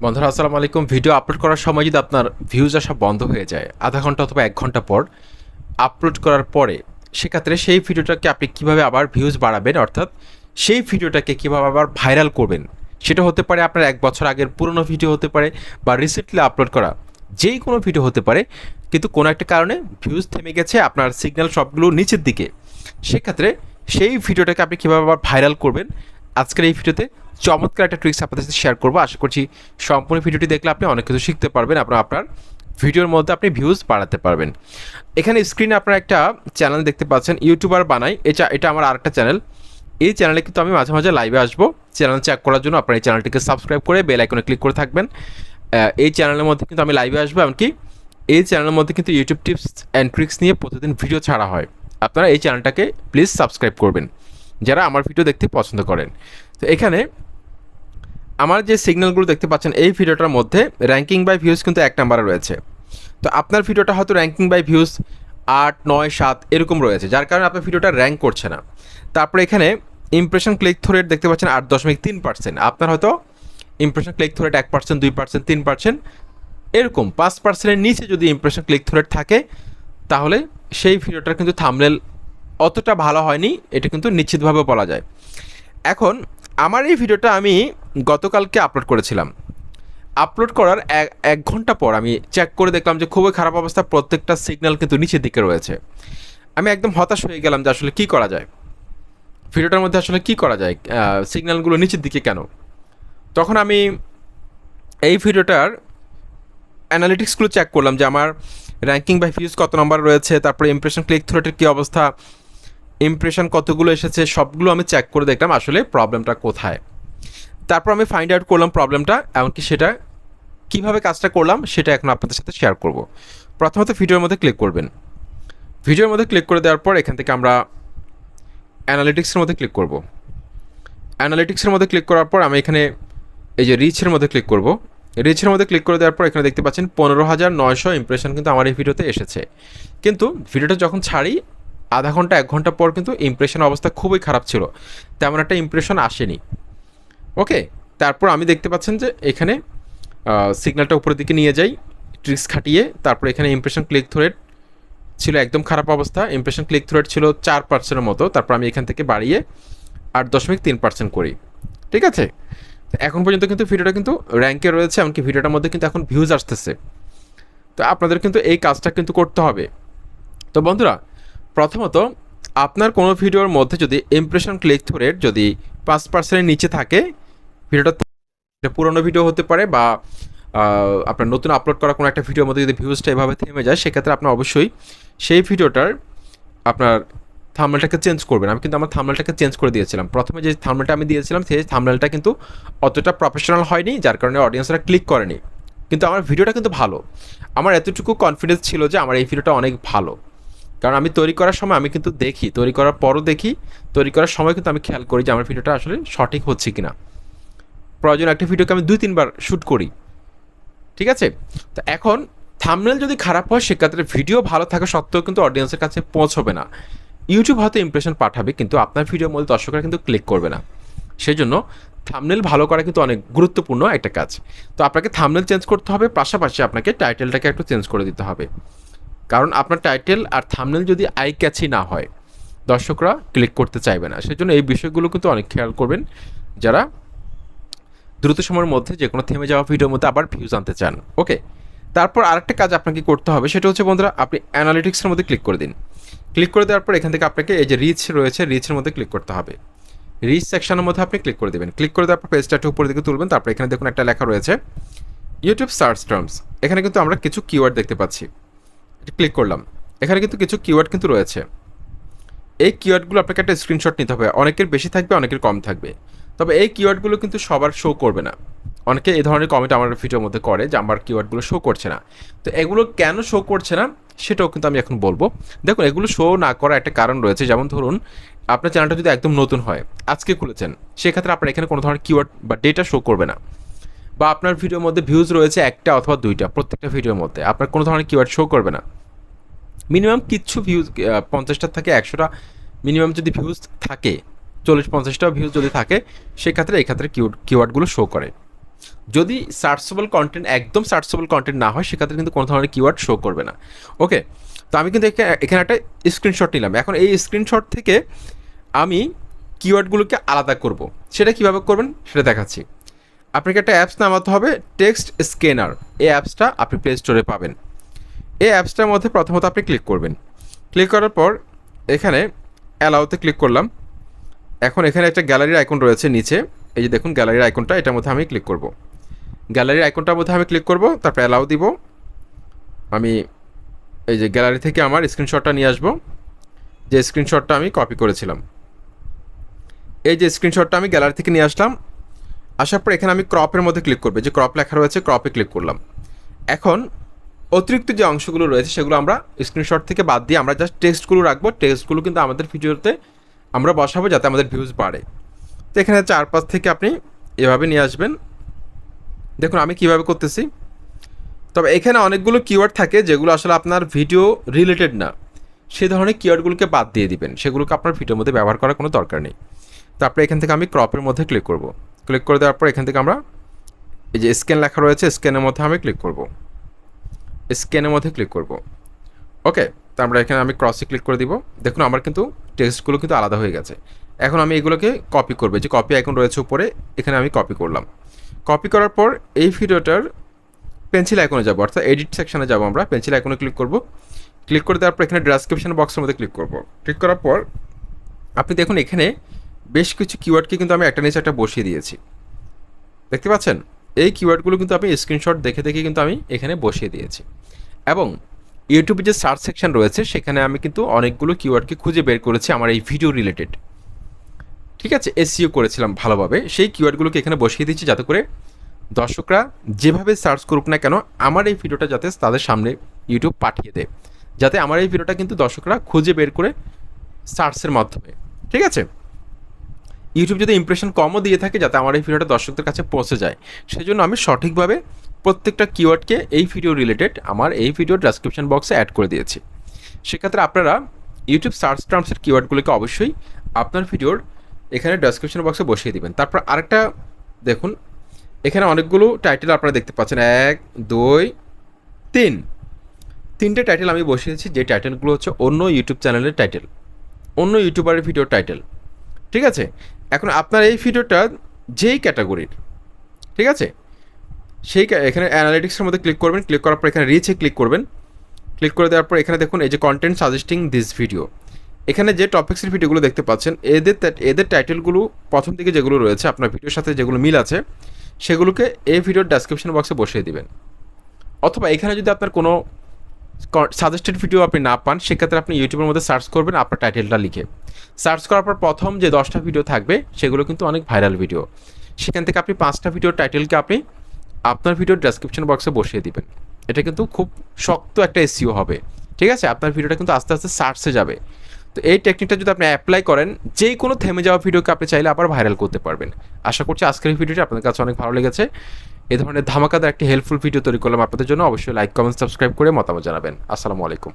বন্ধুরা আসসালামু আলাইকুম। ভিডিও আপলোড করার সময় যদি আপনার ভিউজ আসা বন্ধ হয়ে যায় আধা ঘন্টা অথবা 1 ঘন্টা পর আপলোড করার পরে, সেক্ষেত্রে সেই ভিডিওটাকে আপনি কীভাবে আবার ভিউজ বাড়াবেন, অর্থাৎ সেই ভিডিওটাকে কীভাবে আবার ভাইরাল করবেন। সেটা হতে পারে আপনার 1 বছর আগের পুরনো ভিডিও হতে পারে, বা রিসেন্টলি আপলোড করা যেই কোনো ভিডিও হতে পারে, কিন্তু কোনো একটা কারণে ভিউজ থেমে গেছে, আপনার সিগন্যাল সবগুলো নিচের দিকে। সেক্ষেত্রে সেই ভিডিওটাকে আপনি কীভাবে আবার ভাইরাল করবেন, আজকের এই ভিডিওতে চমৎকার একটা ট্রিক্স আপনাদের সাথে শেয়ার করবো। আশা করছি সম্পূর্ণ ভিডিওটি দেখলে আপনি অনেক কিছু শিখতে পারবেন, আপনার ভিডিওর মধ্যে আপনি ভিউজ বাড়াতে পারবেন। এখানে স্ক্রিনে আপনারা একটা চ্যানেল দেখতে পাচ্ছেন, ইউটিউবার বানাই। এটা আমার আরেকটা চ্যানেল। এই চ্যানেলে কিন্তু আমি মাঝে মাঝে লাইভে আসবো। চ্যানেল চেক করার জন্য আপনার এই চ্যানেলটিকে সাবস্ক্রাইব করে বেল আইকনে ক্লিক করে থাকবেন। এই চ্যানেলের মধ্যে কিন্তু আমি লাইভে আসবো, এমনকি এই চ্যানেলের মধ্যে কিন্তু ইউটিউব টিপস অ্যান্ড ট্রিক্স নিয়ে প্রতিদিন ভিডিও ছাড়া হয়। আপনারা এই চ্যানেলটাকে প্লিজ সাবস্ক্রাইব করবেন যারা আমার ভিডিও দেখতে পছন্দ করেন। তো এখানে আমার যে সিগন্যালগুলো দেখতে পাচ্ছেন, এই ভিডিওটার মধ্যে র্যাঙ্কিং বাই ভিউজ কিন্তু 1 নাম্বারে রয়েছে। তো আপনার ভিডিওটা হয়তো র্যাঙ্কিং বাই ভিউজ 8, 9, 7 এরকম রয়েছে, যার কারণে আপনার ভিডিওটা র্যাঙ্ক করছে না। তারপরে এখানে ইমপ্রেশন ক্লিক থ্রু রেট দেখতে পাচ্ছেন 8.3%। আপনার হয়তো ইমপ্রেশন ক্লিক থ্রু রেট 1%, 2%, 3%, এরকম 5%-এর নিচে যদি ইমপ্রেশন ক্লিক থ্রু রেট থাকে, তাহলে সেই ভিডিওটার কিন্তু থাম্বনেল অতটা ভালো হয়নি, এটা কিন্তু নিশ্চিতভাবে বলা যায়। এখন আমার এই ভিডিওটা আমি গতকালকে আপলোড করেছিলাম। আপলোড করার 1 ঘন্টা পর আমি চেক করে দেখলাম যে খুবই খারাপ অবস্থা, প্রত্যেকটা সিগন্যাল কিন্তু নিচের দিকে রয়েছে। আমি একদম হতাশ হয়ে গেলাম যে আসলে কী করা যায়, ভিডিওটার মধ্যে আসলে কী করা যায়, সিগন্যালগুলো নিচের দিকে কেন। তখন আমি এই ভিডিওটার অ্যানালিটিক্সগুলো চেক করলাম যে আমার র্যাঙ্কিং বাই ভিউজ কত নম্বর রয়েছে, তারপরে ইমপ্রেশন ক্লিক থ্রু রেটের কী অবস্থা, ইমপ্রেশন কতগুলো এসেছে, সবগুলো আমি চেক করে দেখলাম আসলে প্রবলেমটা কোথায়। তারপর আমি ফাইন্ড আউট করলাম প্রবলেমটা, এমনকি সেটা কীভাবে কাজটা করলাম সেটা এখন আপনাদের সাথে শেয়ার করব। প্রথমত ভিডিওর মধ্যে ক্লিক করবেন। ভিডিওর মধ্যে ক্লিক করে দেওয়ার পর এখান থেকে আমরা অ্যানালিটিক্সের মধ্যে ক্লিক করব। অ্যানালিটিক্সের মধ্যে ক্লিক করার পর আমি এখানে এই যে রিচের মধ্যে ক্লিক করব। রিচের মধ্যে ক্লিক করে দেওয়ার পর এখানে দেখতে পাচ্ছেন 15,900 ইমপ্রেশন কিন্তু আমার এই ভিডিওতে এসেছে। কিন্তু ভিডিওটা যখন ছাড়ি আধা ঘন্টা 1 ঘন্টা পর কিন্তু ইমপ্রেশন অবস্থা খুবই খারাপ ছিল, তেমন একটা ইমপ্রেশন আসেনি। ওকে, তারপর আমি দেখতে পাচ্ছেন যে এখানে সিগন্যালটা উপরের দিকে নিয়ে যাই ট্রিক্স খাটিয়ে। তারপর এখানে ইমপ্রেশন ক্লিক থ্রু রেট ছিল একদম খারাপ অবস্থা, ইমপ্রেশন ক্লিক থ্রু রেট ছিল 4%-এর মতো। তারপর আমি এখান থেকে বাড়িয়ে 8.3% করি। ঠিক আছে, এখন পর্যন্ত কিন্তু ভিডিওটা কিন্তু র্যাঙ্কে রয়েছে, এমনকি ভিডিওটার মধ্যে কিন্তু এখন ভিউজ আসতেছে। তো আপনাদের কিন্তু এই কাজটা কিন্তু করতে হবে। তো বন্ধুরা, প্রথমত আপনার কোনো ভিডিওর মধ্যে যদি ইমপ্রেশন ক্লিক থ্রু রেট যদি 5%-এর নিচে থাকে, ভিডিওটা পুরোনো ভিডিও হতে পারে, বা আপনার নতুন আপলোড করা কোনো একটা ভিডিওর মধ্যে যদি ভিউজটা এভাবে থেমে যায়, সেক্ষেত্রে আপনার অবশ্যই সেই ভিডিওটার আপনার থাম্বনেলটাকে চেঞ্জ করবেন। আমি কিন্তু আমার থাম্বনেলটাকে চেঞ্জ করে দিয়েছিলাম। প্রথমে যে থাম্বনেলটা আমি দিয়েছিলাম সেই থাম্বনেলটা কিন্তু অতটা প্রফেশনাল হয়নি, যার কারণে অডিয়েন্সরা ক্লিক করেনি। কিন্তু আমার ভিডিওটা কিন্তু ভালো। আমার এতটুকু কনফিডেন্স ছিল যে আমার এই ভিডিওটা অনেক ভালো, কারণ আমি তৈরি করার সময় আমি কিন্তু দেখি, তৈরি করার পরও দেখি, তৈরি করার সময় কিন্তু আমি খেয়াল করি যে আমার ভিডিওটা আসলে সঠিক হচ্ছে কিনা। প্রয়োজন একটা ভিডিওকে আমি 2-3 বার শ্যুট করি। ঠিক আছে, তো এখন থাম্বনেল যদি খারাপ হয়, সেক্ষেত্রে ভিডিও ভালো থাকা সত্ত্বেও কিন্তু অডিয়েন্সের কাছে পৌঁছবে না। ইউটিউব হয়তো ইমপ্রেশন পাঠাবে, কিন্তু আপনার ভিডিওর মধ্যে দর্শকরা কিন্তু ক্লিক করবে না। সেই জন্য থাম্বনেল ভালো করা কিন্তু অনেক গুরুত্বপূর্ণ একটা কাজ। তো আপনাকে থাম্বনেল চেঞ্জ করতে হবে, পাশাপাশি আপনাকে টাইটেলটাকে একটু চেঞ্জ করে দিতে হবে। কারণ আপনার টাইটেল আর থাম্বনেল যদি আই ক্যাচি না হয়, দর্শকরা ক্লিক করতে চাইবে না। সেজন্য এই বিষয়গুলো কিন্তু অনেক খেয়াল করবেন যারা দ্রুত সময়ের মধ্যে যে কোনো থেমে যাওয়া ভিডিওর মধ্যে আবার ভিউজ আনতে চান। ওকে, তারপর আরেকটা কাজ আপনাকে করতে হবে, সেটা হচ্ছে বন্ধুরা, আপনি অ্যানালিটিক্সের মধ্যে ক্লিক করে দিন। ক্লিক করে দেওয়ার পর এখান থেকে আপনাকে এই যে রিচ রয়েছে, রিচের মধ্যে ক্লিক করতে হবে। রিচ সেকশনের মধ্যে আপনি ক্লিক করে দেবেন। ক্লিক করে দেওয়ার পর পেজটা একটু উপরের দিকে তুলবেন। তারপর এখানে দেখুন একটা লেখা রয়েছে ইউটিউব সার্চ টার্মস। এখানে কিন্তু আমরা কিছু কিওয়ার্ড দেখতে পাচ্ছি। ক্লিক করলাম, এখানে কিন্তু কিছু কিওয়ার্ড কিন্তু রয়েছে। এই কিওয়ার্ডগুলো আপনাকে একটা স্ক্রিনশট নিতে হবে। অনেকের বেশি থাকবে, অনেকের কম থাকবে। তবে এই কিওয়ার্ডগুলো কিন্তু সবার শো করবে না। অনেকে এই ধরনের কমেন্ট আমার ভিডিওর মধ্যে করে যে আমার কিওয়ার্ডগুলো শো করছে না। তো এগুলো কেন শো করছে না সেটাও কিন্তু আমি এখন বলবো। দেখুন, এগুলো শো না করার একটা কারণ রয়েছে। যেমন ধরুন, আপনার চ্যানেলটা যদি একদম নতুন হয়, আজকে খুলেছেন, সেক্ষেত্রে আপনার এখানে কোনো ধরনের কিওয়ার্ড বা ডেটা শো করবে না। বা আপনার ভিডিওর মধ্যে ভিউজ রয়েছে 1টা অথবা 2টা, প্রত্যেকটা ভিডিওর মধ্যে আপনার কোনো ধরনের কিওয়ার্ড শো করবে না। মিনিমাম কিছু ভিউজ 50টা থেকে 100টা মিনিমাম যদি ভিউজ থাকে, 40-50টা ভিউজ যদি থাকে, সেক্ষেত্রে এক্ষেত্রে কিওয়ার্ডগুলো শো করে। যদি সার্চেবল কন্টেন্ট একদম সার্চেবল কন্টেন্ট না হয় সেক্ষেত্রে কিন্তু কোনো ধরনের কিওয়ার্ড শো করবে না। ওকে, তো আমি কিন্তু এখানে একটা স্ক্রিনশট নিলাম। এখন এই স্ক্রিনশট থেকে আমি কিওয়ার্ডগুলোকে আলাদা করব। সেটা কীভাবে করবেন সেটা দেখাচ্ছি। আপনাকে একটা অ্যাপস নামাতে হবে, টেক্সট স্ক্যানার। এই অ্যাপসটা আপনি প্লে স্টোরে পাবেন। এই অ্যাপসটার মধ্যে প্রথমত আপনি ক্লিক করবেন। ক্লিক করার পর এখানে অ্যালাউতে ক্লিক করলাম। এখন এখানে একটা গ্যালারির আইকন রয়েছে নিচে, এই যে দেখুন গ্যালারির আইকনটা, এটার মধ্যে আমি ক্লিক করব। গ্যালারির আইকনটার মধ্যে আমি ক্লিক করব, তারপর অ্যালাউ দিব। আমি এই যে গ্যালারি থেকে আমার স্ক্রিনশটটা নিয়ে আসবো, যে স্ক্রিনশটটা আমি কপি করেছিলাম। এই যে স্ক্রিনশটটা আমি গ্যালারি থেকে নিয়ে আসলাম। আসার পর এখানে আমি ক্রপের মধ্যে ক্লিক করবো, যে ক্রপ লেখা রয়েছে ক্রপে ক্লিক করলাম। এখন অতিরিক্ত যে অংশগুলো রয়েছে সেগুলো আমরা স্ক্রিনশট থেকে বাদ দিয়ে আমরা জাস্ট টেক্সটগুলো রাখবো। টেক্সটগুলো কিন্তু আমাদের ভিডিওতে আমরা বসাবো যাতে আমাদের ভিউজ বাড়ে। তো এখানে 4-5 থেকে আপনি এভাবে নিয়ে আসবেন। দেখুন আমি কিভাবে করতেছি। তবে এখানে অনেকগুলো কিওয়ার্ড থাকে যেগুলো আসলে আপনার ভিডিও রিলেটেড না, সেই ধরনের কিওয়ার্ডগুলোকে বাদ দিয়ে দিবেন, সেগুলোকে আপনার ভিডিওর মধ্যে ব্যবহার করার কোনো দরকার নেই। তারপরে এখান থেকে আমি ক্রপের মধ্যে ক্লিক করব। ক্লিক করে দেওয়ার পর এখান থেকে আমরা এই যে স্ক্যান লেখা রয়েছে স্ক্যানের মধ্যে আমি ক্লিক করব, স্ক্যানের মধ্যে ক্লিক করব। ওকে, তারপরে এখানে আমি ক্রসে ক্লিক করে দিব। দেখুন আমার কিন্তু টেক্সটগুলো কিন্তু আলাদা হয়ে গেছে। এখন আমি এগুলোকে কপি করবো, যে কপি আইকন রয়েছে উপরে, এখানে আমি কপি করলাম। কপি করার পর এই ভিডিওটার পেন্সিল আইকনে যাবো, অর্থাৎ এডিট সেকশনে যাবো। আমরা পেন্সিল আইকনে ক্লিক করব। ক্লিক করে দেওয়ার পর এখানে ডেসক্রিপশন বক্সের মধ্যে ক্লিক করব। ক্লিক করার পর আপনি দেখুন এখানে বেশ কিছু কিওয়ার্ডকে কিন্তু আমি একটা নিচে একটা বসিয়ে দিয়েছি, দেখতে পাচ্ছেন? এই কিওয়ার্ডগুলো কিন্তু আমি স্ক্রিনশট দেখে দেখে কিন্তু আমি এখানে বসিয়ে দিয়েছি। এবং ইউটিউবে যে সার্চ সেকশন রয়েছে সেখানে আমি কিন্তু অনেকগুলো কিওয়ার্ডকে খুঁজে বের করেছি আমার এই ভিডিও রিলেটেড, ঠিক আছে? এসইও করেছিলাম ভালোভাবে, সেই কিওয়ার্ডগুলোকে এখানে বসিয়ে দিচ্ছি যাতে করে দর্শকরা যেভাবে সার্চ করুক না কেন আমার এই ভিডিওটা যাতে তাদের সামনে ইউটিউব পাঠিয়ে দেয়, যাতে আমার এই ভিডিওটা কিন্তু দর্শকরা খুঁজে বের করে সার্চের মাধ্যমে, ঠিক আছে? ইউটিউব যদি ইমপ্রেশন কমও দিয়ে থাকে যাতে আমার এই ভিডিওটা দর্শকদের কাছে পৌঁছে যায়, সেই জন্য আমি সঠিকভাবে প্রত্যেকটা কিওয়ার্ডকে এই ভিডিও রিলেটেড আমার এই ভিডিওর ডেসক্রিপশন বক্সে অ্যাড করে দিয়েছি। সেক্ষেত্রে আপনারা ইউটিউব সার্চ টার্মসের কিওয়ার্ডগুলোকে অবশ্যই আপনার ভিডিওর এখানে ডেসক্রিপশন বক্সে বসিয়ে দিবেন। তারপর আরেকটা দেখুন, এখানে অনেকগুলো টাইটেল আপনারা দেখতে পাচ্ছেন, 1, 2, 3, 3টে টাইটেল আমি বসিয়েছি, যে টাইটেলগুলো হচ্ছে অন্য ইউটিউব চ্যানেলের টাইটেল, অন্য ইউটিউবারের ভিডিওর টাইটেল, ঠিক আছে? এখন আপনার এই ভিডিওটা যেই ক্যাটাগরির, ঠিক আছে, সেই এখানে অ্যানালিটিক্সের মধ্যে ক্লিক করবেন। ক্লিক করার পর এখানে রিচে ক্লিক করবেন। ক্লিক করে দেওয়ার পর এখানে দেখুন এই যে কন্টেন্ট সাজেস্টিং দিস ভিডিও, এখানে যে টপিক্সের ভিডিওগুলো দেখতে পাচ্ছেন এদের টাইটেলগুলো প্রথম দিকে যেগুলো রয়েছে আপনার ভিডিওর সাথে যেগুলো মিল আছে সেগুলোকে এই ভিডিওর ডেসক্রিপশন বক্সে বসিয়ে দিবেন। অথবা এখানে যদি আপনার কোনো সাজেস্টেড ভিডিও আপনি না পান সেক্ষেত্রে আপনি ইউটিউবের মধ্যে সার্চ করবেন আপনার টাইটেলটা লিখে। সার্চ করার পর প্রথম যে 10টা ভিডিও থাকবে সেগুলো কিন্তু অনেক ভাইরাল ভিডিও, সেখান থেকে আপনি 5টা ভিডিওর টাইটেলকে আপনি আপনার ভিডিওর ডেসক্রিপশন বক্সে বসিয়ে দিবেন। এটা কিন্তু খুব শক্ত একটা এসইও হবে, ঠিক আছে? আপনার ভিডিওটা কিন্তু আস্তে আস্তে সার্চে যাবে। তো এই টেকনিকটা যদি আপনি অ্যাপ্লাই করেন, যে কোনো থেমে যাওয়া ভিডিওকে আপনি চাইলে আবার ভাইরাল করতে পারবেন। আশা করছি আজকের এই ভিডিওটি আপনাদের কাছে অনেক ভালো লেগেছে। এই ধরনের ধামাকাদার একটি হেল্পফুল ভিডিও তৈরি করলাম আপনাদের জন্য। অবশ্যই লাইক, কমেন্ট, সাবস্ক্রাইব করে মতামত জানাবেন। আসসালামু আলাইকুম।